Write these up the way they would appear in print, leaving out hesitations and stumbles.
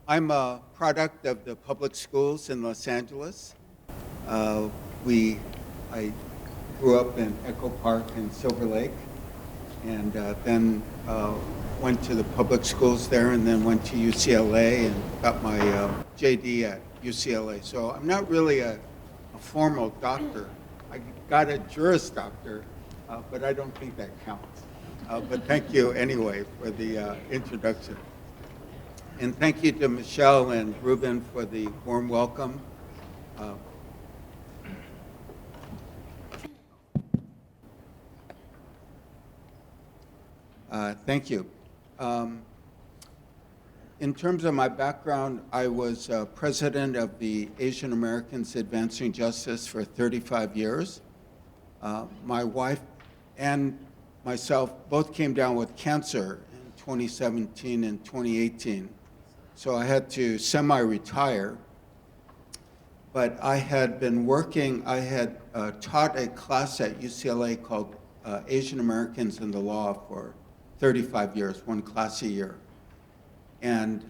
I'm a product of the public schools in Los Angeles. Uh, we, I grew up in Echo Park and Silver Lake, and then went to the public schools there, and then went to UCLA and got my JD at UCLA. So I'm not really a formal doctor. I got a Juris Doctor, but I don't think that counts. But thank you anyway for the introduction. And thank you to Michelle and Ruben for the warm welcome. Uh, Thank you. Um, in terms of my background, I was president of the Asian Americans Advancing Justice for 35 years. My wife and myself both came down with cancer in 2017 and 2018. So I had to semi-retire, but I had been working, I had taught a class at UCLA called Asian Americans in the Law for 35 years, one class a year. And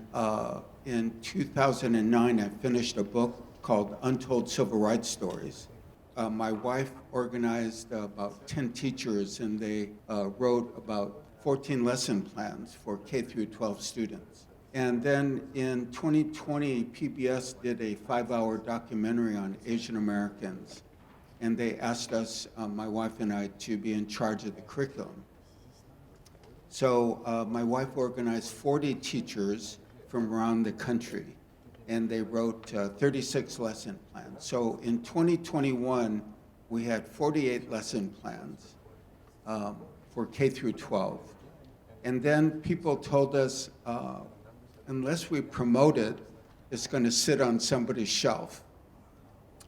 in 2009, I finished a book called Untold Civil Rights Stories. My wife organized about 10 teachers, and they wrote about 14 lesson plans for K through 12 students. And then in 2020, PBS did a 5-hour documentary on Asian Americans, and they asked us, my wife and I, to be in charge of the curriculum. So my wife organized 40 teachers from around the country, and they wrote 36 lesson plans. So in 2021, we had 48 lesson plans for K through 12. And then people told us, unless we promote it, it's going to sit on somebody's shelf.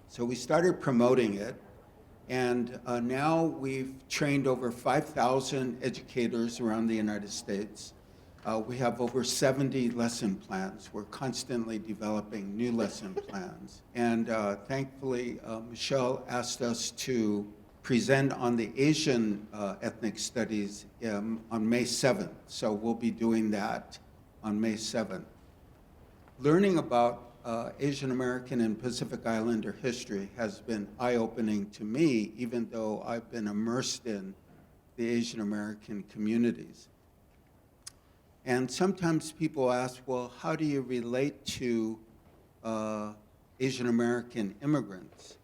So we started promoting it, and now we've trained over 5,000 educators around the United States. We have over 70 lesson plans. We're constantly developing new lesson plans. And thankfully, Michelle asked us to present on the Asian ethnic studies on May 7th. So we'll be doing that on May 7th. Learning about Asian American and Pacific Islander history has been eye-opening to me, even though I've been immersed in the Asian American communities. And sometimes people ask, well, how do you relate to Asian American immigrants?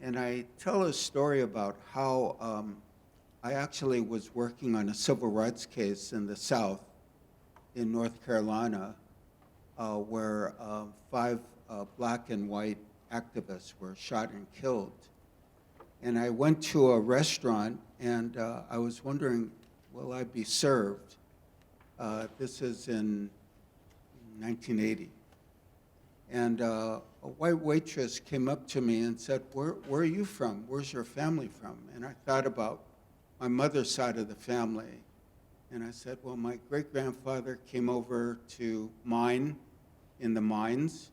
And I tell a story about how I actually was working on a civil rights case in the South, in North Carolina, where 5 black and white activists were shot and killed. And I went to a restaurant, and I was wondering, will I be served? This is in 1980. And a white waitress came up to me and said, where are you from? Where's your family from? And I thought about my mother's side of the family. And I said, well, my great-grandfather came over to mine in the mines.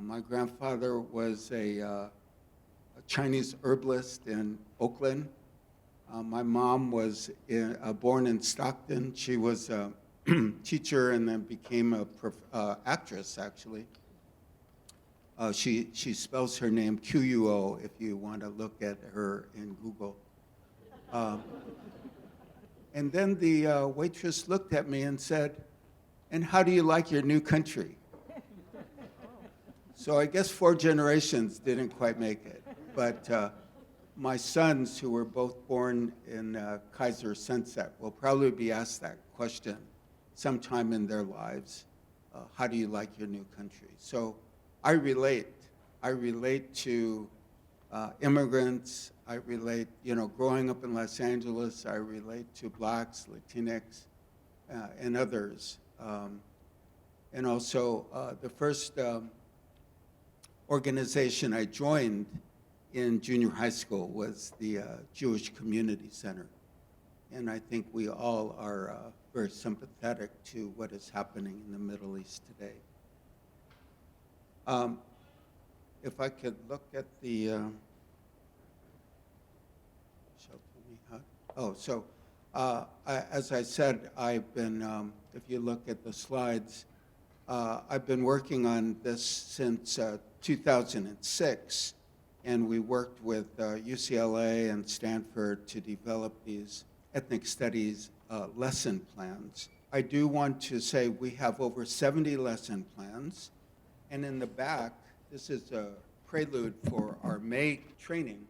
My grandfather was a Chinese herbalist in Oakland. My mom was born in Stockton. She was a teacher and then became a actress, actually. She spells her name Quo if you want to look at her in Google. And then the waitress looked at me and said, and how do you like your new country? So I guess 4 generations didn't quite make it. But my sons, who were both born in Kaiser Sunset, will probably be asked that question sometime in their lives. How do you like your new country? So I relate. I relate to immigrants. I relate, growing up in Los Angeles, I relate to blacks, Latinx, and others. And also, the first organization I joined in junior high school was the Jewish Community Center. And I think we all are very sympathetic to what is happening in the Middle East today. If I could look at the, as I said, I've been, if you look at the slides, I've been working on this since 2006, and we worked with UCLA and Stanford to develop these ethnic studies lesson plans. I do want to say we have over 70 lesson plans, and in the back, this is a prelude for our May training.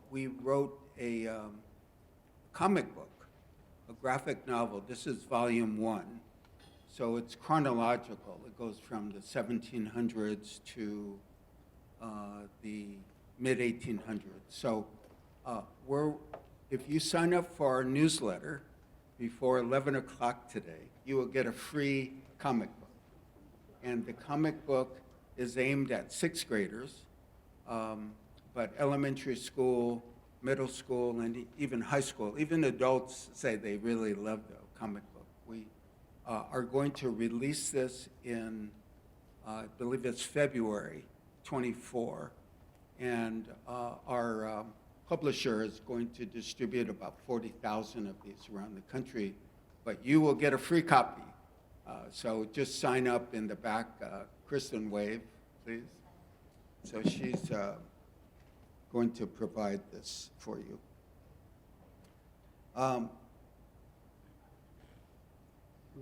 We wrote a comic book, a graphic novel. This is volume 1. So it's chronological. It goes from the 1700s to the mid-1800s. So if you sign up for our newsletter before 11 o'clock today, you will get a free comic book. And the comic book is aimed at 6th graders, but elementary school, middle school, and even high school, even adults say they really love the comic book. We are going to release this in, I believe it's February 24, and our publisher is going to distribute about 40,000 of these around the country, but you will get a free copy. So just sign up in the back. Kristen, wave, please. So she's going to provide this for you.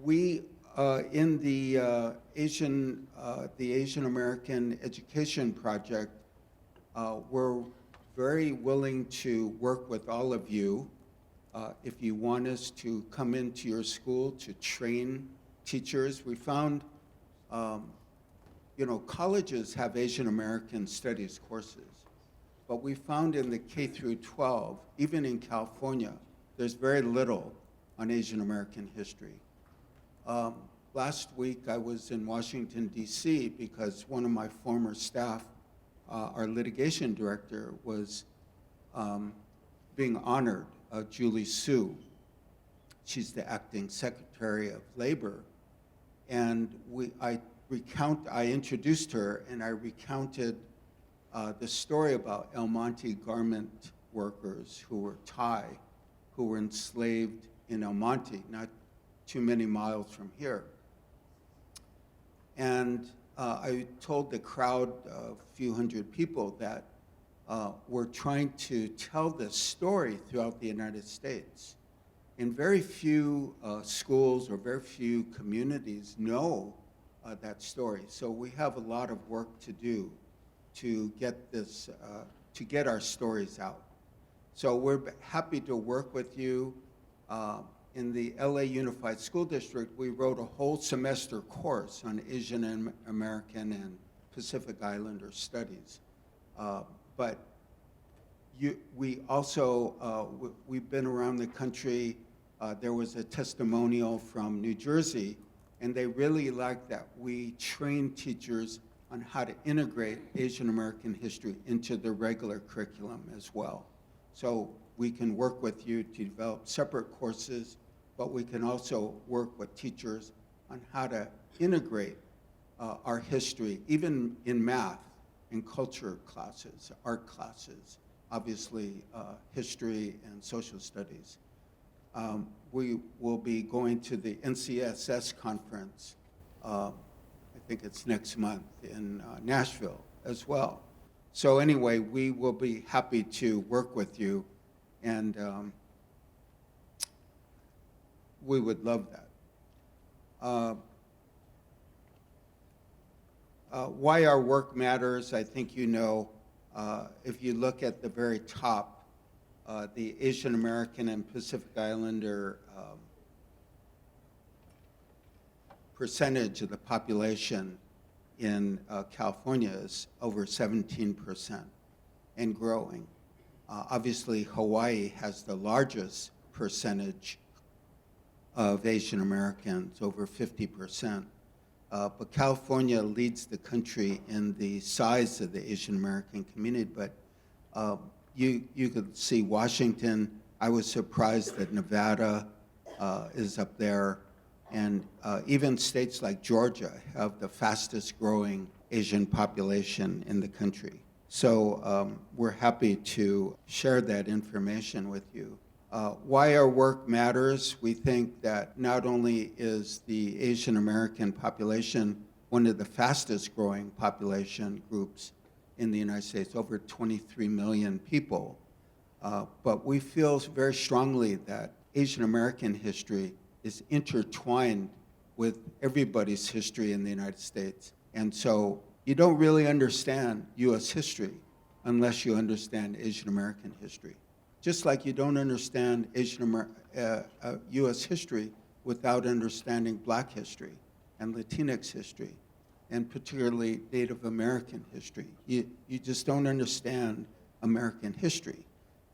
We, in the Asian American Education Project, we're very willing to work with all of you. If you want us to come into your school to train teachers, we found, colleges have Asian American Studies courses, but we found in the K through 12, even in California, there's very little on Asian American history. Last week, I was in Washington, D.C., because one of my former staff, our litigation director, was being honored, Julie Su. She's the acting Secretary of Labor. And I introduced her, and I recounted the story about El Monte garment workers who were Thai, who were enslaved in El Monte, not too many miles from here. And I told the crowd, a few hundred people, that we're trying to tell this story throughout the United States. And very few schools or very few communities know that story. So we have a lot of work to do to get this, to get our stories out. So we're happy to work with you. In the LA Unified School District, we wrote a whole semester course on Asian American and Pacific Islander studies. But we also, we've been around the country. There was a testimonial from New Jersey, and they really liked that we train teachers on how to integrate Asian American history into the regular curriculum as well. So we can work with you to develop separate courses, but we can also work with teachers on how to integrate our history, even in math, in culture classes, art classes, obviously history and social studies. We will be going to the NCSS conference, I think it's next month, in Nashville as well. So anyway, we will be happy to work with you, and we would love that. Why our work matters, I think you know. If you look at the very top, the Asian American and Pacific Islander percentage of the population in California is over 17% and growing. Obviously, Hawaii has the largest percentage of Asian Americans, over 50%. But California leads the country in the size of the Asian American community. But you could see Washington. I was surprised that Nevada is up there. And even states like Georgia have the fastest growing Asian population in the country. So we're happy to share that information with you. Why our work matters, we think that not only is the Asian American population one of the fastest growing population groups in the United States, over 23 million people, but we feel very strongly that Asian American history is intertwined with everybody's history in the United States. And so you don't really understand US history unless you understand Asian American history. Just like you don't understand US history without understanding Black history and Latinx history, and particularly Native American history. You just don't understand American history.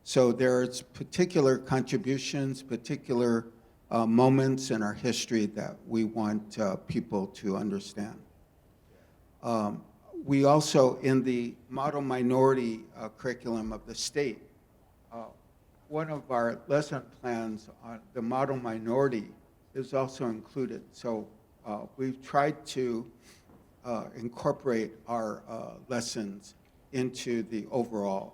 So there's particular contributions, particular moments in our history that we want people to understand. We also, in the model minority curriculum of the state, one of our lesson plans on the model minority is also included. So we've tried to incorporate our lessons into the overall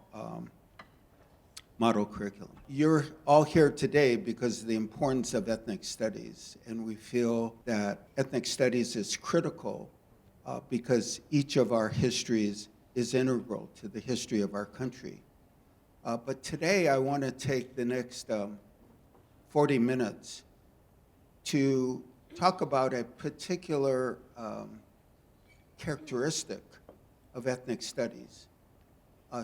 model curriculum. You're all here today because of the importance of ethnic studies, and we feel that ethnic studies is critical because each of our histories is integral to the history of our country. But today I want to take the next 40 minutes to talk about a particular characteristic of ethnic studies,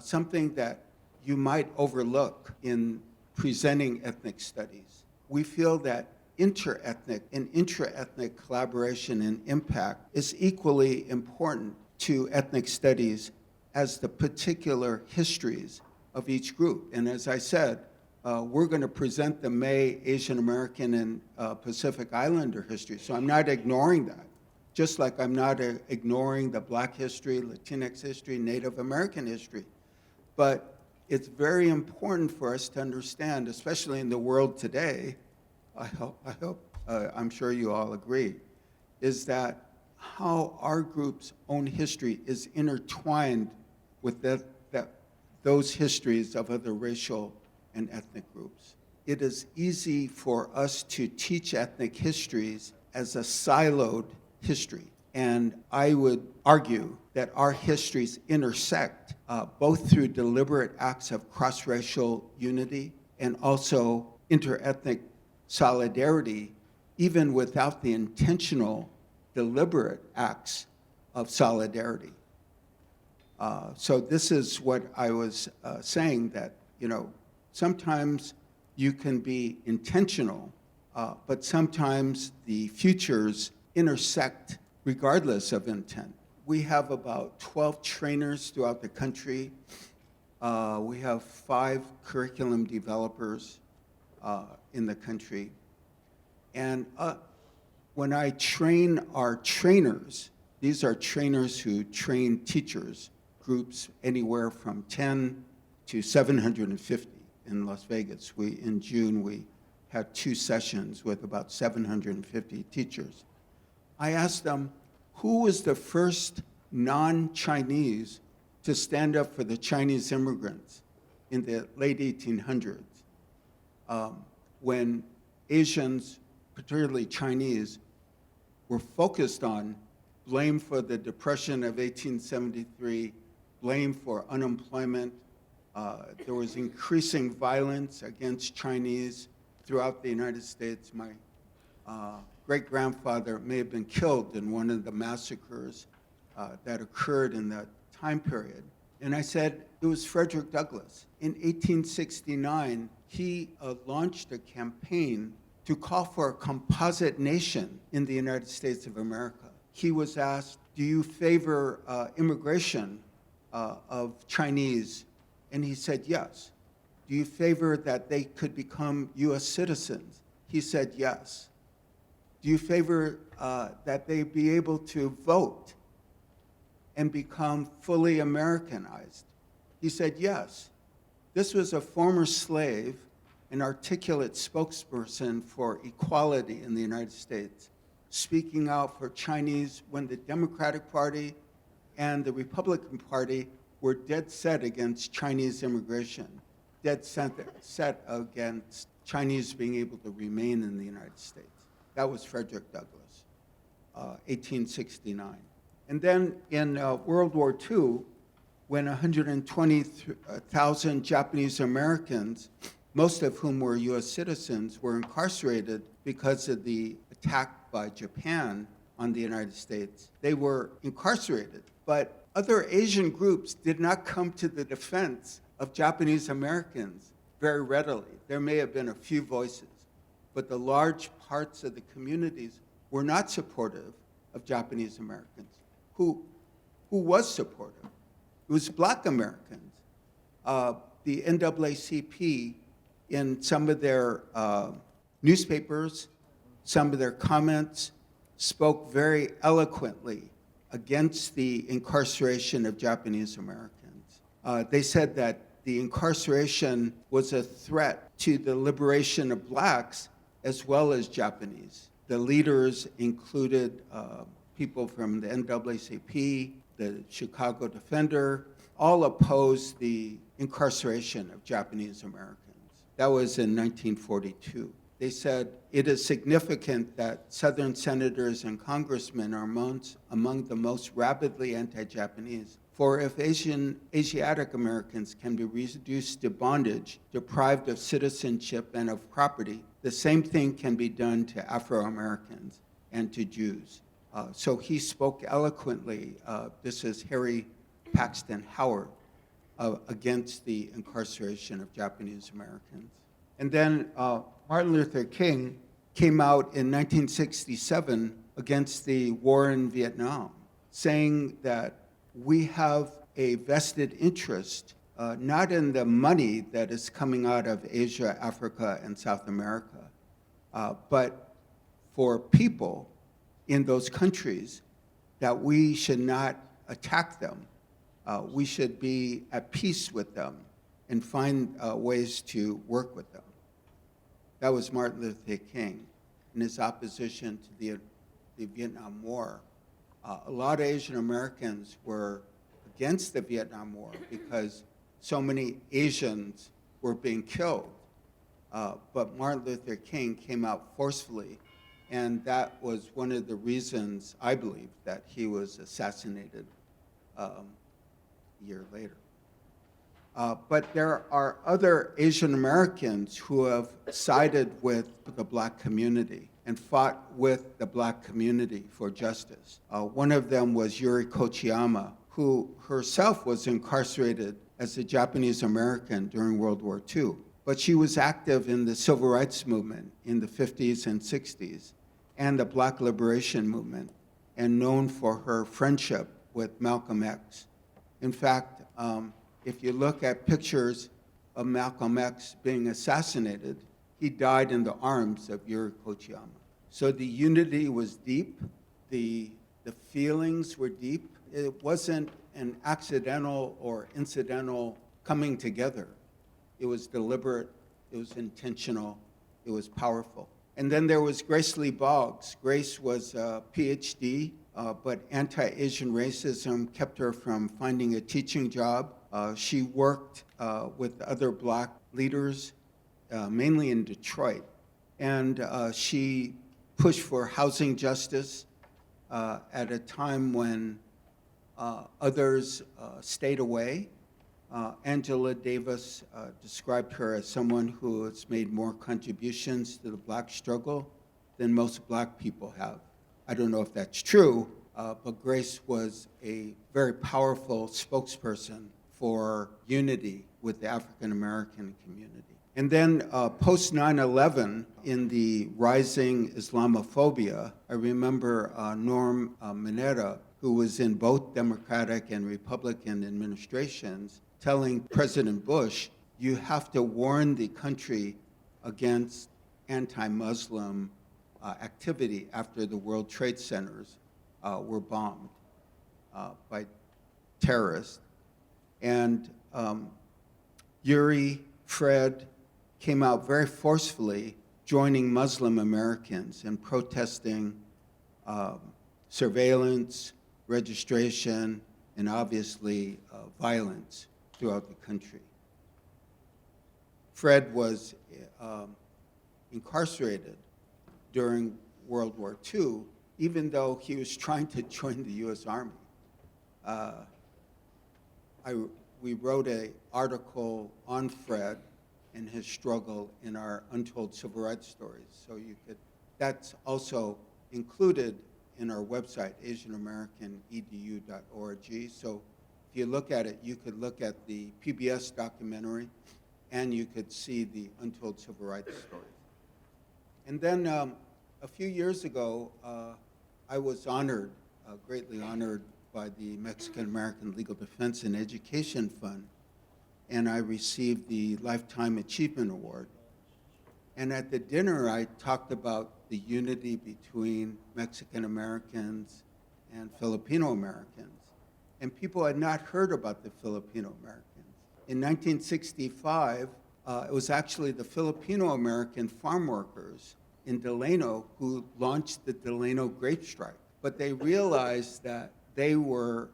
something that you might overlook in presenting ethnic studies. We feel that inter-ethnic and intra-ethnic collaboration and impact is equally important to ethnic studies as the particular histories of each group. And as I said, we're going to present the May Asian American and Pacific Islander history. So I'm not ignoring that, just like I'm not ignoring the Black history, Latinx history, Native American history. But it's very important for us to understand, especially in the world today, I'm sure you all agree, is that how our group's own history is intertwined with those histories of other racial and ethnic groups. It is easy for us to teach ethnic histories as a siloed history. And I would argue that our histories intersect both through deliberate acts of cross-racial unity and also inter-ethnic solidarity, even without the intentional, deliberate acts of solidarity. So this is what I was saying, that sometimes you can be intentional, but sometimes the futures intersect regardless of intent. We have about 12 trainers throughout the country. We have 5 curriculum developers in the country. And when I train our trainers, these are trainers who train teachers, groups anywhere from 10 to 750 in Las Vegas. In June, we had 2 sessions with about 750 teachers. I asked them, who was the first non-Chinese to stand up for the Chinese immigrants in the late 1800s, when Asians, particularly Chinese, were focused on blame for the Depression of 1873, blame for unemployment. There was increasing violence against Chinese throughout the United States. My great-grandfather may have been killed in one of the massacres that occurred in that time period. And I said, it was Frederick Douglass. In 1869, he launched a campaign to call for a composite nation in the United States of America. He was asked, do you favor immigration of Chinese? And he said, yes. Do you favor that they could become US citizens? He said, yes. Do you favor that they be able to vote and become fully Americanized? He said, yes. This was a former slave, an articulate spokesperson for equality in the United States, speaking out for Chinese when the Democratic Party and the Republican Party were dead set against Chinese immigration. dead set against Chinese being able to remain in the United States. That was Frederick Douglass, 1869. And then in World War II, when 120,000 Japanese Americans, most of whom were U.S. citizens, were incarcerated because of the attack by Japan on the United States. They were incarcerated, but other Asian groups did not come to the defense of Japanese Americans very readily. There may have been a few voices, but the large parts of the communities were not supportive of Japanese Americans. Who was supportive? It was Black Americans. The NAACP, in some of their newspapers, some of their comments, spoke very eloquently against the incarceration of Japanese Americans. They said that the incarceration was a threat to the liberation of blacks as well as Japanese. The leaders included people from the NAACP, the Chicago Defender, all opposed the incarceration of Japanese Americans. That was in 1942. They said, it is significant that Southern senators and congressmen are among the most rabidly anti-Japanese. For if Asiatic Americans can be reduced to bondage, deprived of citizenship and of property, the same thing can be done to Afro-Americans and to Jews. So he spoke eloquently, this is Harry Paxton Howard, against the incarceration of Japanese Americans. And then Martin Luther King came out in 1967 against the war in Vietnam, saying that we have a vested interest, not in the money that is coming out of Asia, Africa, and South America, but for people in those countries, that we should not attack them. We should be at peace with them and find ways to work with them. That was Martin Luther King in his opposition to the Vietnam War. A lot of Asian Americans were against the Vietnam War because so many Asians were being killed. But Martin Luther King came out forcefully, and that was one of the reasons, I believe, that he was assassinated a year later. But there are other Asian Americans who have sided with the Black community and fought with the Black community for justice. One of them was Yuri Kochiyama, who herself was incarcerated as a Japanese American during World War II. But she was active in the civil rights movement in the 50s and 60s and the Black liberation movement, and known for her friendship with Malcolm X. In fact, if you look at pictures of Malcolm X being assassinated, he died in the arms of Yuri Kochiyama. So the unity was deep, the feelings were deep. It wasn't an accidental or incidental coming together. It was deliberate, it was intentional, it was powerful. And then there was Grace Lee Boggs. Grace was a PhD, but anti-Asian racism kept her from finding a teaching job. She worked with other Black leaders, mainly in Detroit. And she pushed for housing justice at a time when others stayed away. Angela Davis described her as someone who has made more contributions to the Black struggle than most Black people have. I don't know if that's true, but Grace was a very powerful spokesperson for unity with the African American community. And then post 9/11, in the rising Islamophobia, I remember Norm Mineta, who was in both Democratic and Republican administrations, telling President Bush, you have to warn the country against anti-Muslim activity after the World Trade Centers were bombed by terrorists. And Yuri, Fred, came out very forcefully, joining Muslim Americans in protesting surveillance, registration, and obviously violence throughout the country. Fred was incarcerated during World War II, even though he was trying to join the U.S. Army. We wrote an article on Fred and his struggle in our Untold Civil Rights Stories. So that's also included in our website, asianamericanedu.org. So if you look at it, you could look at the PBS documentary and you could see the Untold Civil Rights Stories. And then a few years ago, I was honored, greatly honored by the Mexican American Legal Defense and Education Fund, and I received the Lifetime Achievement Award. And at the dinner, I talked about the unity between Mexican Americans and Filipino Americans. And people had not heard about the Filipino Americans. In 1965, it was actually the Filipino American farm workers in Delano who launched the Delano grape strike. But they realized that they were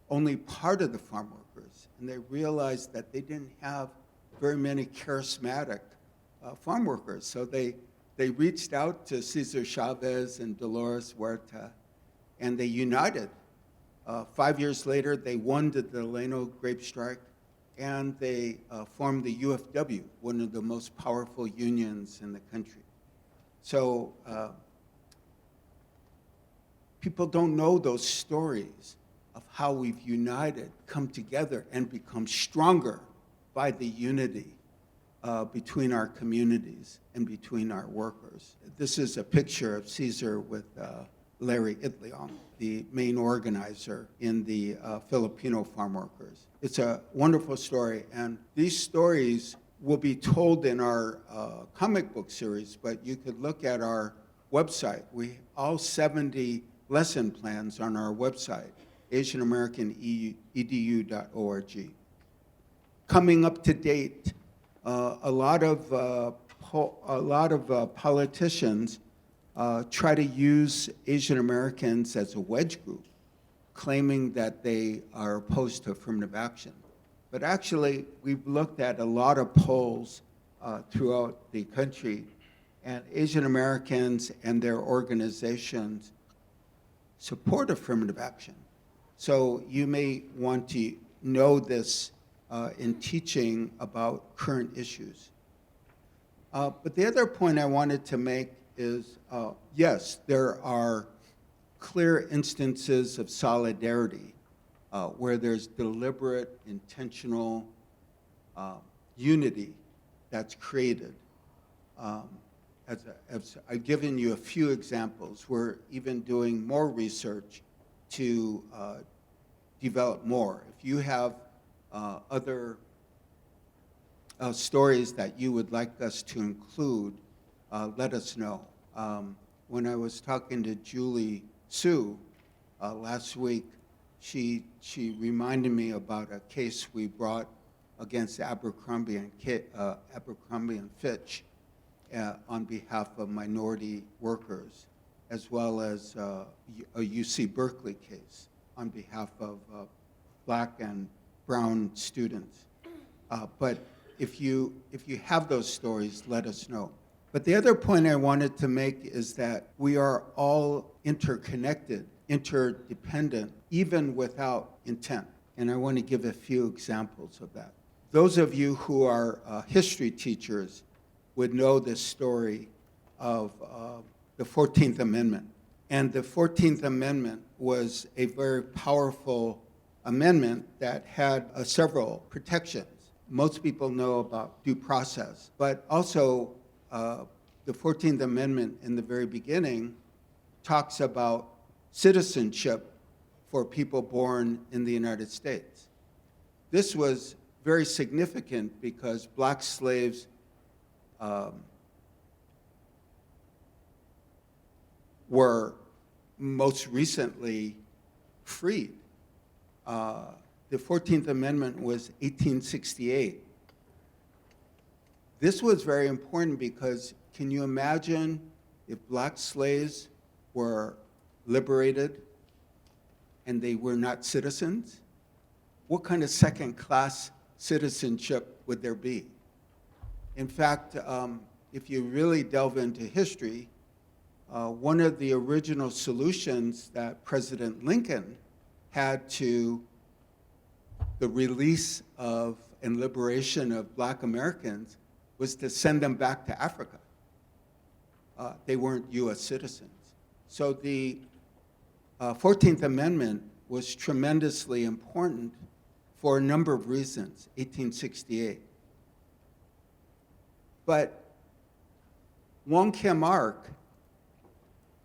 only part of the farm workers, and they realized that they didn't have very many charismatic farm workers. So they reached out to Cesar Chavez and Dolores Huerta, and they united. 5 years later, they won the Delano grape strike, and they formed the UFW, one of the most powerful unions in the country. So people don't know those stories of how we've united, come together, and become stronger by the unity between our communities and between our workers. This is a picture of Cesar with Larry Itliong, the main organizer in the Filipino farm workers. It's a wonderful story, and these stories will be told in our comic book series, but you could look at our website. All 70 lesson plans on our website, asianamericanedu.org. Coming up to date, a lot of politicians try to use Asian Americans as a wedge group, claiming that they are opposed to affirmative action. But actually, we've looked at a lot of polls throughout the country, and Asian Americans and their organizations support affirmative action. So you may want to know this in teaching about current issues. But the other point I wanted to make is, yes, there are clear instances of solidarity where there's deliberate, intentional unity that's created. As I've given you a few examples, we're even doing more research to develop more. If you have other stories that you would like us to include, let us know. When I was talking to Julie Sue last week, she reminded me about a case we brought against Abercrombie and Fitch on behalf of minority workers, as well as a UC Berkeley case on behalf of Black and brown students. But if you have those stories, let us know. But the other point I wanted to make is that we are all interconnected, interdependent, even without intent. And I want to give a few examples of that. Those of you who are history teachers would know this story of the 14th Amendment. And the 14th Amendment was a very powerful amendment that had several protections. Most people know about due process, but also the 14th Amendment in the very beginning talks about citizenship for people born in the United States. This was very significant because Black slaves were most recently freed. The 14th Amendment was 1868. This was very important because can you imagine if Black slaves were liberated and they were not citizens? What kind of second-class citizenship would there be? In fact, if you really delve into history, one of the original solutions that President Lincoln had to the release of and liberation of Black Americans was to send them back to Africa. They weren't US citizens. So the 14th Amendment was tremendously important for a number of reasons, 1868. But Wong Kim Ark,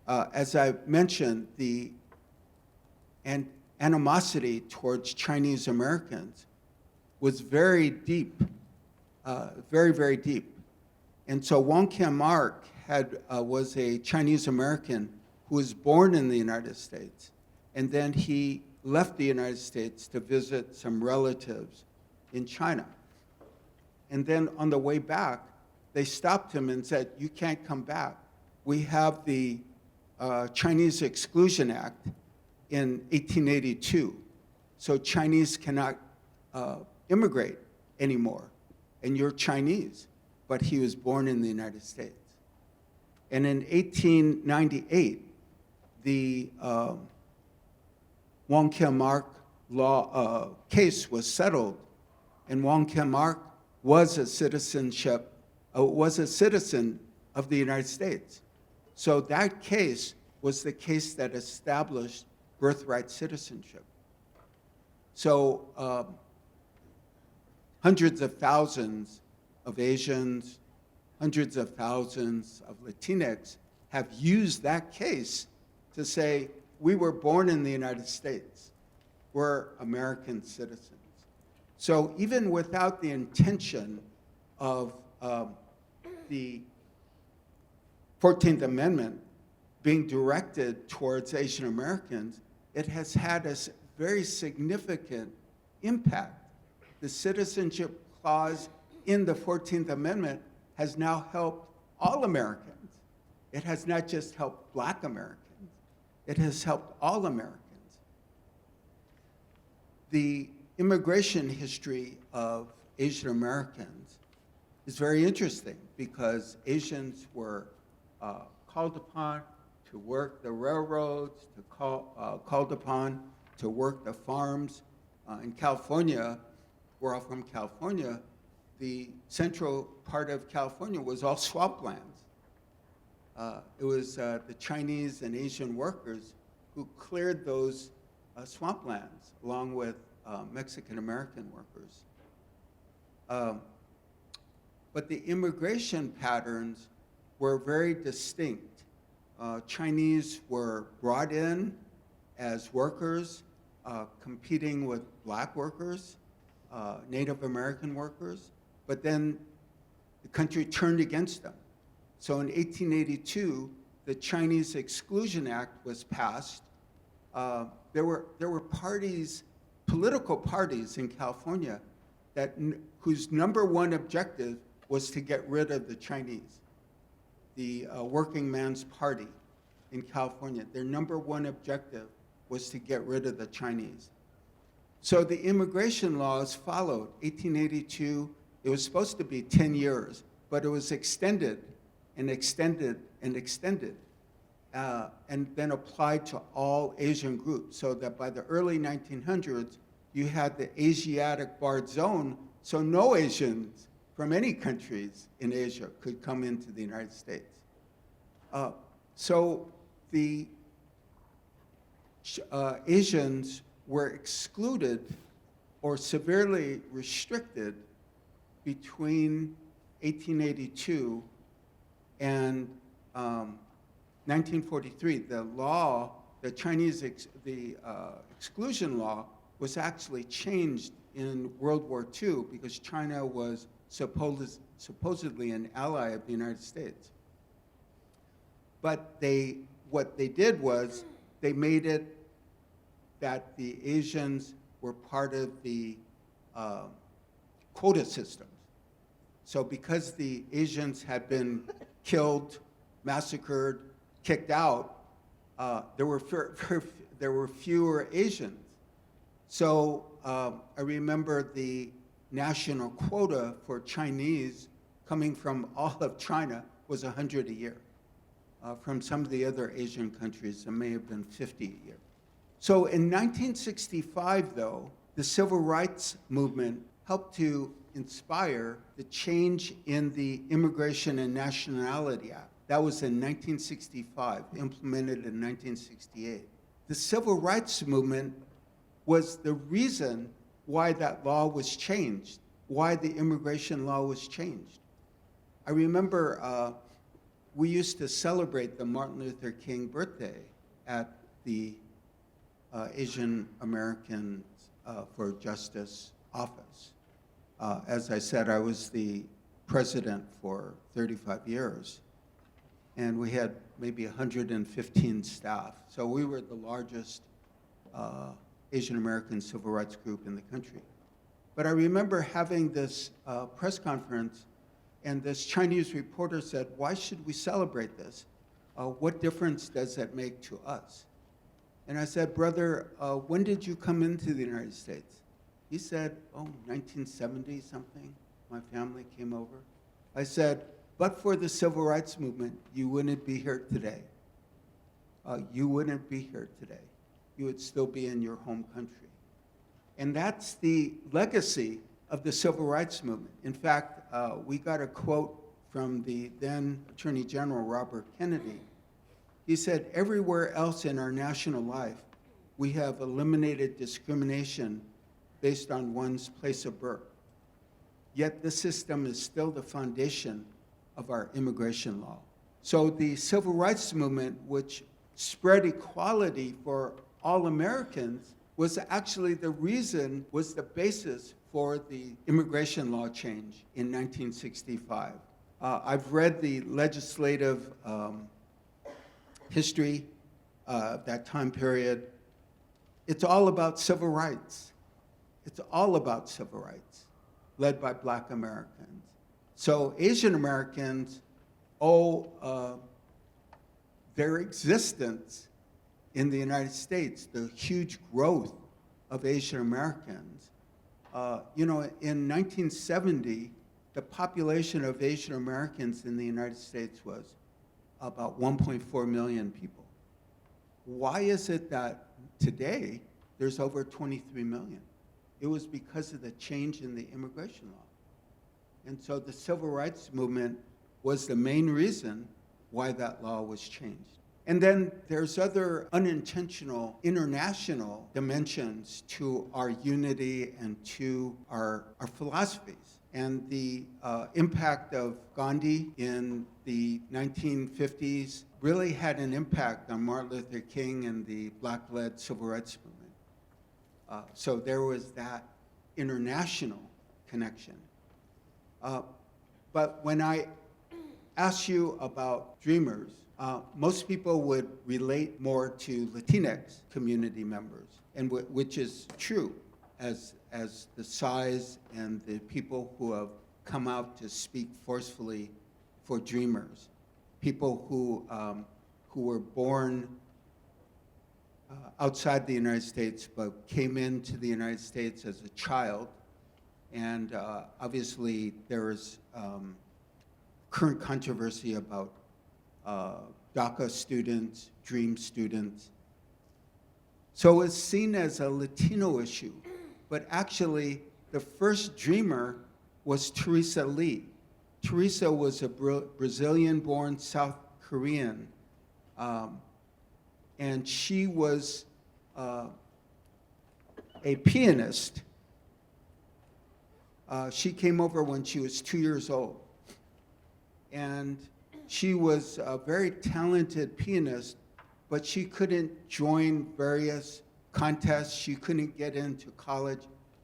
as I mentioned, the animosity towards Chinese Americans was very deep, very, very deep. And so Wong Kim Ark was a Chinese American who was born in the United States, and then he left the United States to visit some relatives in China. And then on the way back, they stopped him and said, "You can't come back. We have the Chinese Exclusion Act in 1882, so Chinese cannot immigrate anymore, and you're Chinese." But he was born in the United States. And in 1898, the Wong Kim Ark law case was settled, and Wong Kim Ark was a citizen of the United States. So that case was the case that established birthright citizenship. So hundreds of thousands of Asians, hundreds of thousands of Latinx have used that case to say, we were born in the United States. We're American citizens. So even without the intention of the 14th Amendment being directed towards Asian Americans, it has had a very significant impact. The citizenship clause in the 14th Amendment has now helped all Americans. It has not just helped Black Americans. It has helped all Americans. The immigration history of Asian Americans is very interesting because Asians were called upon to work the railroads, called upon to work the farms. In California, we're all from California, the central part of California was all swamplands. It was the Chinese and Asian workers who cleared those swamplands along with Mexican-American workers. But the immigration patterns were very distinct. Chinese were brought in as workers, competing with Black workers, Native American workers, but then the country turned against them. So in 1882, the Chinese Exclusion Act was passed. There were parties, political parties in California whose number one objective was to get rid of the Chinese. The Working Man's Party in California, their number one objective was to get rid of the Chinese. So the immigration laws followed. 1882, it was supposed to be 10 years, but it was extended and extended and extended, and then applied to all Asian groups, so that by the early 1900s, you had the Asiatic barred zone, so no Asians from any countries in Asia could come into the United States. So the Asians were excluded or severely restricted between 1882 and 1943. The law, the Chinese exclusion law, was actually changed in World War II because China was supposedly an ally of the United States. But what they did was they made it that the Asians were part of the quota systems. So because the Asians had been killed, massacred, kicked out, there were fewer Asians. So I remember the national quota for Chinese coming from all of China was 100 a year. From some of the other Asian countries, it may have been 50 a year. So in 1965, though, the civil rights movement helped to inspire the change in the Immigration and Nationality Act. That was in 1965, implemented in 1968. The civil rights movement was the reason why that law was changed, why the immigration law was changed. I remember we used to celebrate the Martin Luther King birthday at the Asian Americans for Justice office. As I said, I was the president for 35 years, and we had maybe 115 staff. So we were the largest Asian American civil rights group in the country. But I remember having this press conference, and this Chinese reporter said, "Why should we celebrate this? What difference does that make to us?" And I said, "Brother, when did you come into the United States?" He said, 1970 something, my family came over. I said, "But for the civil rights movement, you wouldn't be here today. You wouldn't be here today. You would still be in your home country." And that's the legacy of the civil rights movement. In fact, we got a quote from the then Attorney General, Robert Kennedy. He said, "Everywhere else in our national life, we have eliminated discrimination based on one's place of birth. Yet this system is still the foundation of our immigration law." So the civil rights movement, which spread equality for all Americans, was actually the reason, was the basis for the immigration law change in 1965. I've read the legislative history of that time period. It's all about civil rights. It's all about civil rights, led by Black Americans. So Asian Americans owe their existence in the United States, the huge growth of Asian Americans. In 1970, the population of Asian Americans in the United States was about 1.4 million people. Why is it that today there's over 23 million? It was because of the change in the immigration law. And so the civil rights movement was the main reason why that law was changed. And then there's other unintentional international dimensions to our unity and to our philosophies. And the impact of Gandhi in the 1950s really had an impact on Martin Luther King and the Black-led civil rights movement. So there was that international connection. But when I ask you about Dreamers, most people would relate more to Latinx community members, and which is true, as the size and the people who have come out to speak forcefully for Dreamers, people who were born outside the United States but came into the United States as a child, and obviously there is current controversy about DACA students, DREAM students. So it's seen as a Latino issue, but actually the first Dreamer was Teresa Lee. Teresa was a Brazilian-born South Korean, and she was a pianist. She came over when she was 2 years old, and she was a very talented pianist, but she couldn't join various contests. She couldn't get into college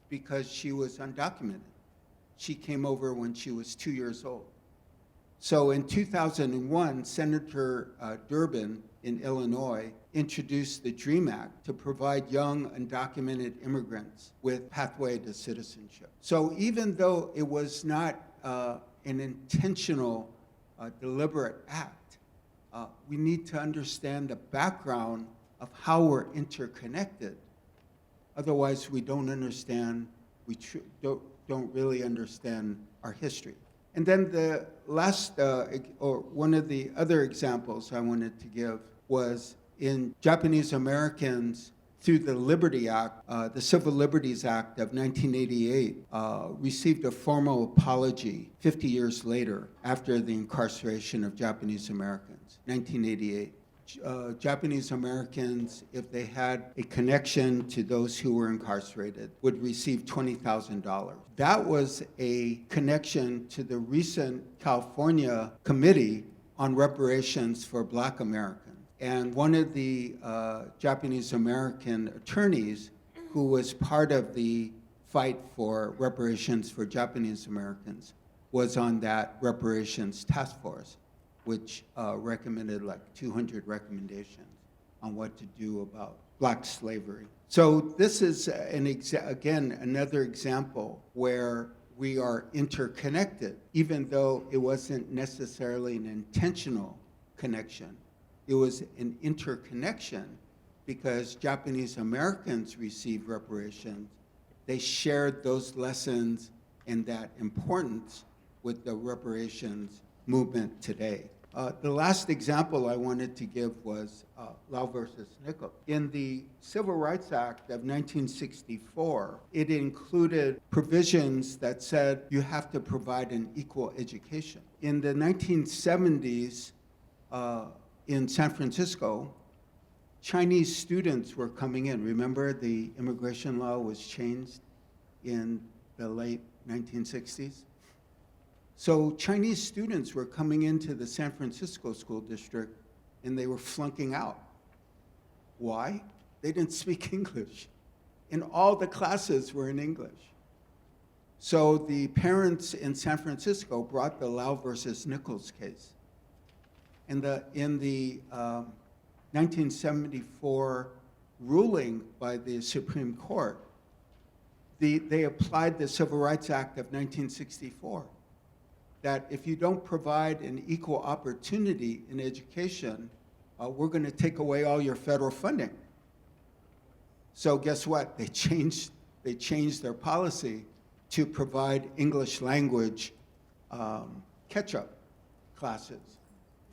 because she was undocumented. She came over when she was 2 years old. So in 2001, Senator Durbin in Illinois introduced the DREAM Act to provide young undocumented immigrants with pathway to citizenship. So even though it was not an intentional deliberate act, we need to understand the background of how we're interconnected. Otherwise, we don't understand, don't really understand our history. And then the last, or one of the other examples I wanted to give was in Japanese Americans through the Liberty Act, the Civil Liberties Act of 1988, received a formal apology 50 years later after the incarceration of Japanese Americans, 1988. Japanese Americans, if they had a connection to those who were incarcerated, would receive $20,000. That was a connection to the recent California Committee on Reparations for Black Americans. And one of the Japanese American attorneys who was part of the fight for reparations for Japanese Americans was on that reparations task force, which recommended like 200 recommendations on what to do about Black slavery. So this is, again, another example where we are interconnected, even though it wasn't necessarily an intentional connection. It was an interconnection because Japanese Americans received reparations. They shared those lessons and that importance with the reparations movement today. The last example I wanted to give was Lau versus Nichols. In the Civil Rights Act of 1964, it included provisions that said you have to provide an equal education. In the 1970s, in San Francisco, Chinese students were coming in. Remember, the immigration law was changed in the late 1960s? So Chinese students were coming into the San Francisco school district and they were flunking out. Why? They didn't speak English. And all the classes were in English. So the parents in San Francisco brought the Lau versus Nichols case. And in the 1974 ruling by the Supreme Court, they applied the Civil Rights Act of 1964, that if you don't provide an equal opportunity in education, we're going to take away all your federal funding. So guess what? They changed their policy to provide English language catch-up classes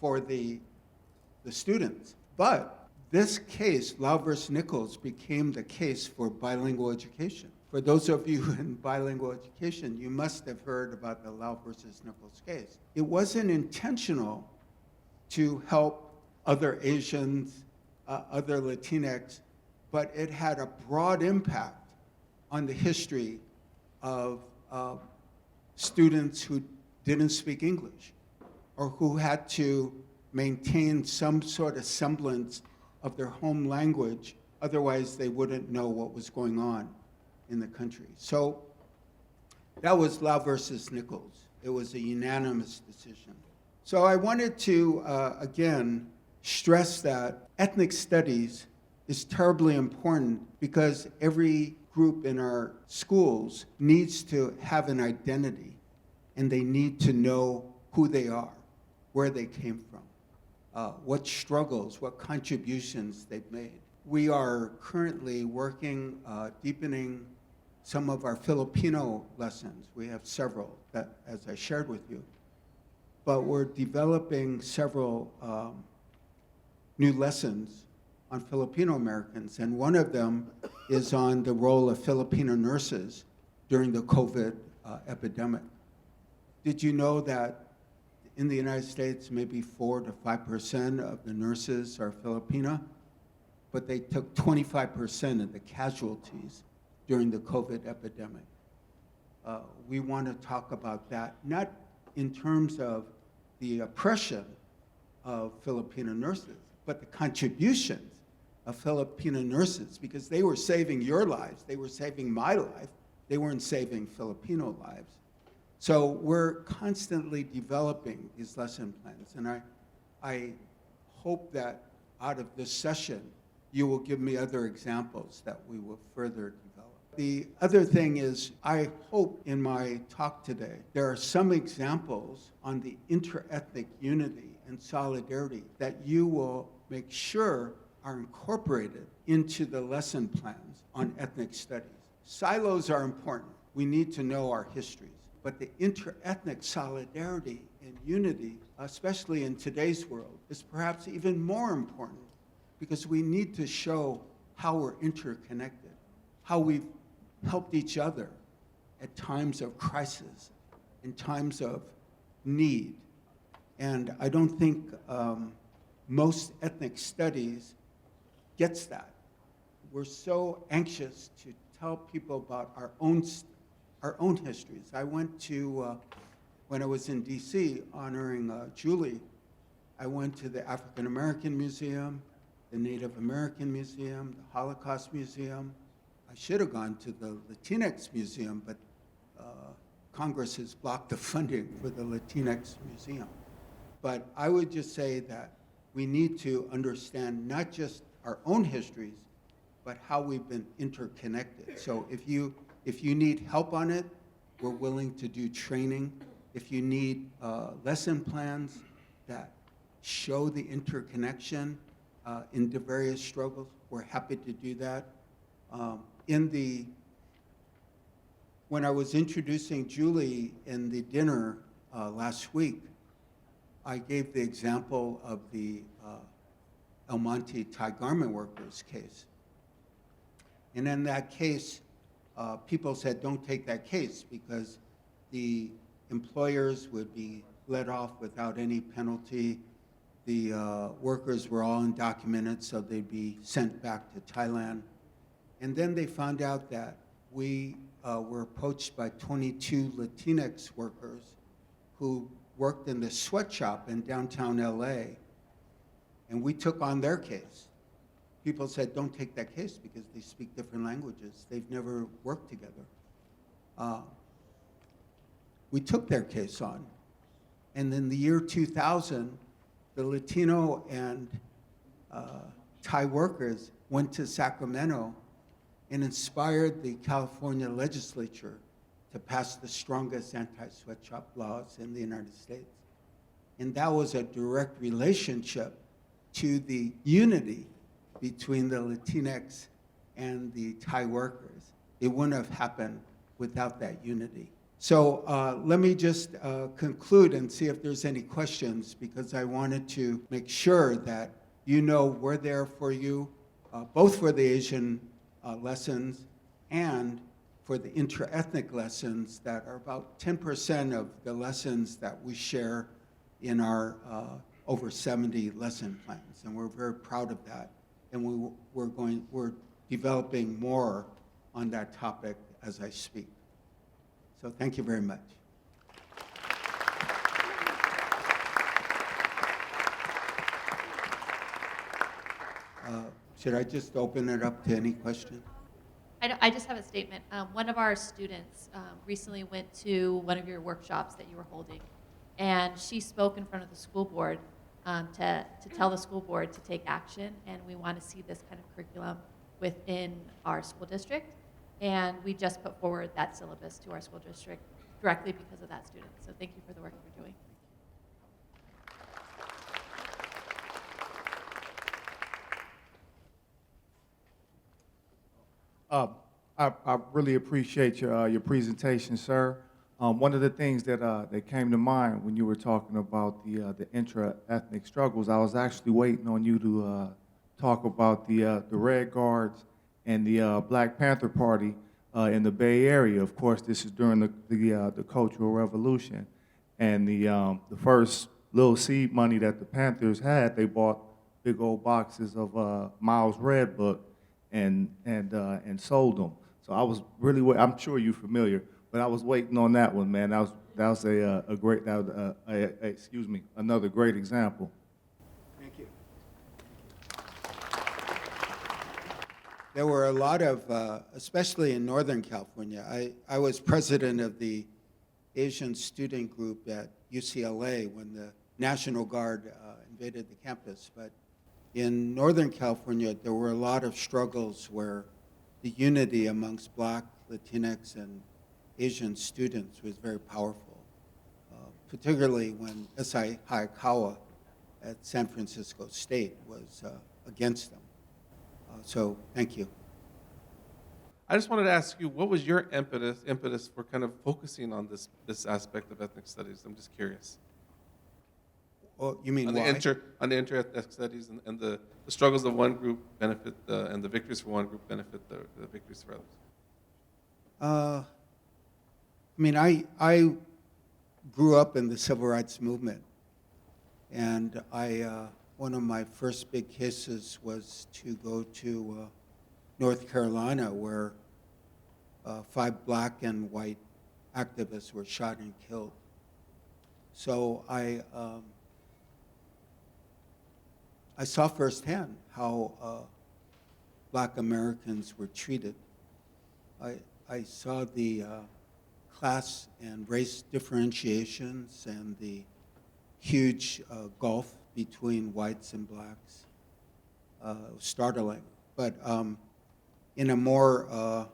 for the students. But this case, Lau versus Nichols, became the case for bilingual education. For those of you in bilingual education, you must have heard about the Lau versus Nichols case. It wasn't intentional to help other Asians, other Latinx, but it had a broad impact on the history of students who didn't speak English or who had to maintain some sort of semblance of their home language, otherwise they wouldn't know what was going on in the country. So that was Lau versus Nichols. It was a unanimous decision. So I wanted to, again, stress that ethnic studies is terribly important because every group in our schools needs to have an identity and they need to know who they are, where they came from, what struggles, what contributions they've made. We are currently working, deepening some of our Filipino lessons. We have several, that, as I shared with you. But we're developing several new lessons on Filipino Americans, and one of them is on the role of Filipino nurses during the COVID epidemic. Did you know that in the United States, maybe 4 to 5% of the nurses are Filipina, but they took 25% of the casualties during the COVID epidemic? We want to talk about that, not in terms of the oppression of Filipino nurses, but the contributions of Filipino nurses, because they were saving your lives, they were saving my life, they weren't saving Filipino lives. So we're constantly developing these lesson plans, and I hope that out of this session, you will give me other examples that we will further develop. The other thing is, I hope in my talk today, there are some examples on the intra-ethnic unity and solidarity that you will make sure are incorporated into the lesson plans on ethnic studies. Silos are important. We need to know our histories. But the intra-ethnic solidarity and unity, especially in today's world, is perhaps even more important because we need to show how we're interconnected, how we've helped each other at times of crisis, in times of need. And I don't think most ethnic studies gets that. We're so anxious to tell people about our own histories. I went to, when I was in DC honoring Julie, I went to the African American Museum, the Native American Museum, the Holocaust Museum. I should have gone to the Latinx Museum, but Congress has blocked the funding for the Latinx Museum. But I would just say that we need to understand not just our own histories, but how we've been interconnected. So if you need help on it, we're willing to do training. If you need lesson plans that show the interconnection in the various struggles, we're happy to do that. When I was introducing Julie in the dinner last week, I gave the example of the El Monte Thai garment workers case. And in that case, people said, don't take that case because the employers would be let off without any penalty. The workers were all undocumented, so they'd be sent back to Thailand. And then they found out that we were approached by 22 Latinx workers who worked in the sweatshop in downtown LA, and we took on their case. People said, don't take that case because they speak different languages. They've never worked together. We took their case on. And in the year 2000, the Latino and Thai workers went to Sacramento and inspired the California legislature to pass the strongest anti-sweatshop laws in the United States. And that was a direct relationship to the unity between the Latinx and the Thai workers. It wouldn't have happened without that unity. So let me just conclude and see if there's any questions, because I wanted to make sure that you know we're there for you, both for the Asian lessons and for the intra-ethnic lessons that are about 10% of the lessons that we share in our over 70 lesson plans. And we're very proud of that. And we're developing more on that topic as I speak. So thank you very much. Should I just open it up to any questions? I just have a statement. One of our students recently went to one of your workshops that you were holding, and she spoke in front of the school board to tell the school board to take action, and we want to see this kind of curriculum within our school district. And we just put forward that syllabus to our school district directly because of that student. So thank you for the work you're doing. I really appreciate your presentation, sir. One of the things that came to mind when you were talking about the intra-ethnic struggles, I was actually waiting on you to talk about the Red Guards and the Black Panther Party in the Bay Area. Of course, this is during the Cultural Revolution, and the first little seed money that the Panthers had, they bought big old boxes of Miles' Red Book and sold them. So I was really, I'm sure you're familiar, but I was waiting on that one, man. That was a great, excuse me, another great example. Thank you. There were a lot of, especially in Northern California, I was president of the Asian student group at UCLA when the National Guard invaded the campus. But in Northern California, there were a lot of struggles where the unity amongst Black, Latinx, and Asian students was very powerful, particularly when S.I. Hayakawa at San Francisco State was against them. So thank you. I just wanted to ask you, what was your impetus for kind of focusing on this aspect of ethnic studies? I'm just curious. Well, you mean On why? the inter-ethnic studies and the struggles of one group benefit and the victories for one group benefit the victories for others. I mean, I grew up in the civil rights movement, and one of my first big hisses was to go to North Carolina, where 5 black and white activists were shot and killed. So I saw firsthand how black Americans were treated. I saw the class and race differentiations and the huge gulf between whites and blacks. It was startling. But in a more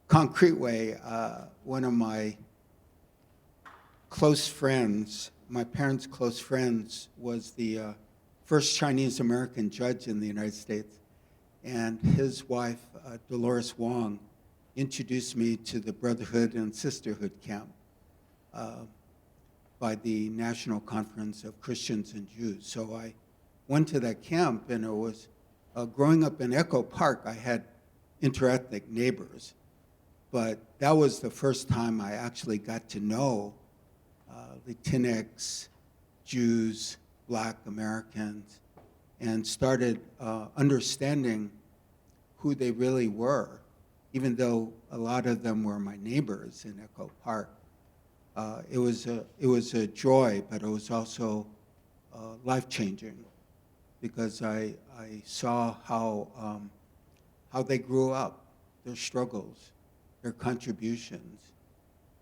concrete way, one of my close friends, my parents' close friends, was the first Chinese American judge in the United States. And his wife, Dolores Wong, introduced me to the Brotherhood and Sisterhood camp by the National Conference of Christians and Jews. So I went to that camp, and it was, growing up in Echo Park, I had interethnic neighbors. But that was the first time I actually got to know Latinx, Jews, black Americans, and started understanding who they really were, even though a lot of them were my neighbors in Echo Park. It was a joy, but it was also life-changing, because I saw how they grew up, their struggles, their contributions.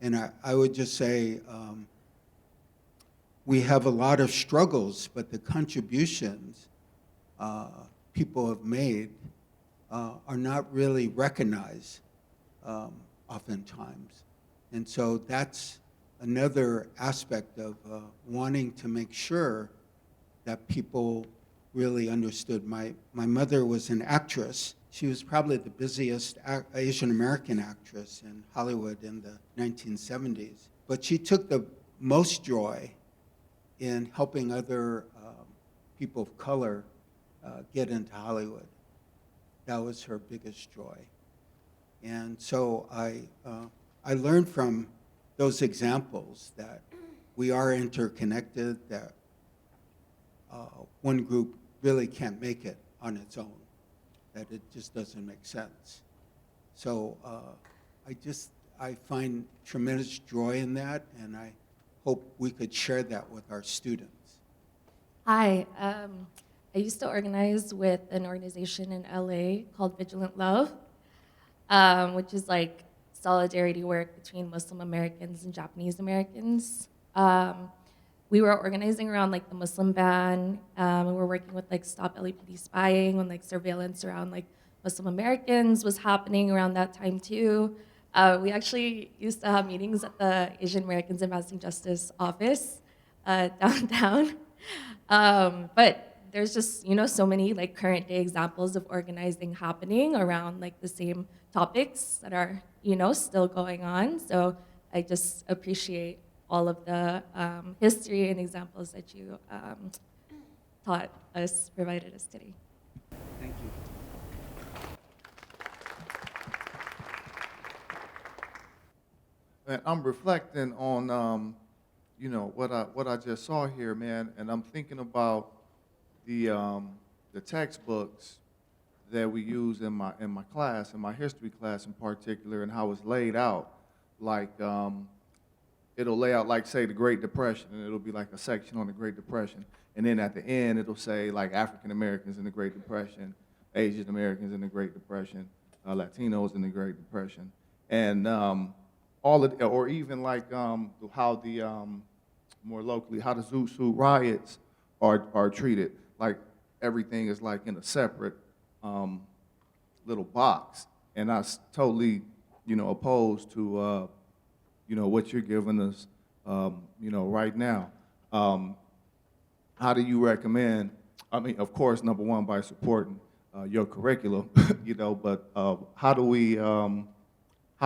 And I would just say we have a lot of struggles, but the contributions people have made are not really recognized oftentimes. And so that's another aspect of wanting to make sure that people really understood. My mother was an actress. She was probably the busiest Asian American actress in Hollywood in the 1970s. But she took the most joy in helping other people of color get into Hollywood. That was her biggest joy. And so I learned from those examples that we are interconnected, that one group really can't make it on its own, that it just doesn't make sense. So I find tremendous joy in that, and I hope we could share that with our students. Hi, I used to organize with an organization in LA called Vigilant Love, which is like solidarity work between Muslim Americans and Japanese Americans. We were organizing around like the Muslim ban. We were working with like Stop LAPD Spying when like surveillance around like Muslim Americans was happening around that time too. We actually used to have meetings at the Asian Americans Advancing Justice office downtown. But there's just, so many like current day examples of organizing happening around like the same topics that are, still going on. So I just appreciate all of the history and examples that you provided us today. Thank you. And I'm reflecting on, what I just saw here, man, and I'm thinking about the textbooks that we use in my class, in my history class in particular, and how it's laid out. Like, it'll lay out, like, say, the Great Depression, and it'll be like a section on the Great Depression. And then at the end, it'll say, like, African Americans in the Great Depression, Asian Americans in the Great Depression, Latinos in the Great Depression. And or even like how the, more locally, how the Zoot Suit riots are treated. Like, everything is like in a separate little box. And I totally, opposed to, what you're giving us, right now. How do you recommend, of course, number one, by supporting your curriculum, but how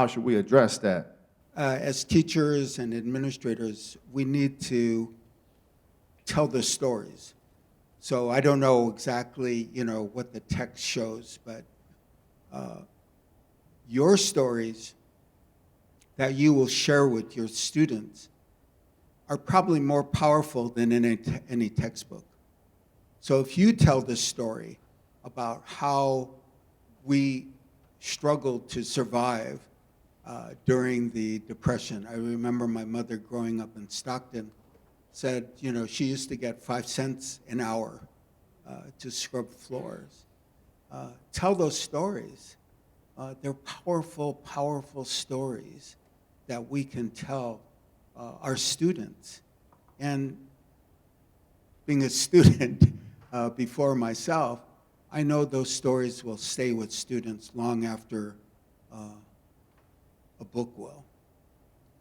should we address that? As teachers and administrators, we need to tell the stories. So I don't know exactly, what the text shows, but your stories that you will share with your students are probably more powerful than any textbook. So if you tell the story about how we struggled to survive during the Depression. I remember my mother growing up in Stockton said, she used to get 5 cents an hour to scrub floors. Tell those stories. They're powerful, powerful stories that we can tell our students. And being a student before myself, I know those stories will stay with students long after a book will.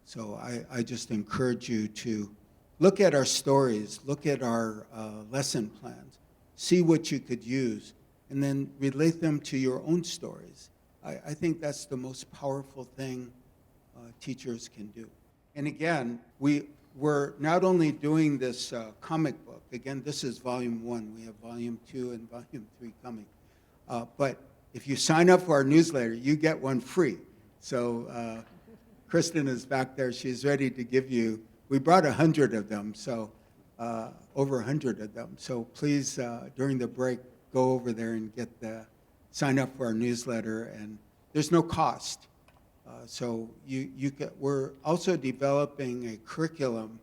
So I just encourage you to look at our stories, look at our lesson plans, see what you could use, and then relate them to your own stories. I think that's the most powerful thing teachers can do. And again, we're not only doing this comic book, again, this is volume 1, we have volume 2 and volume 3 coming. But if you sign up for our newsletter, you get one free. So Kristen is back there, she's ready to give you, we brought 100 of them, so over 100 of them. So please, during the break, go over there and sign up for our newsletter, and there's no cost. So we're also developing a curriculum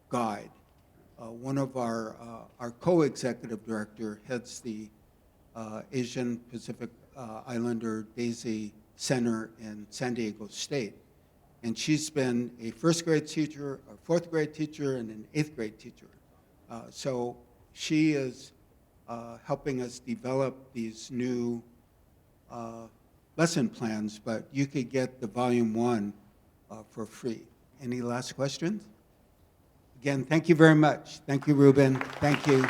guide. One of our co-executive director heads the Asian Pacific Islander Daisy Center in San Diego State. And she's been a 1st grade teacher, a 4th grade teacher, and an 8th grade teacher. So she is helping us develop these new lesson plans, but you could get the volume 1 for free. Any last questions? Again, thank you very much. Thank you, Ruben. Thank you.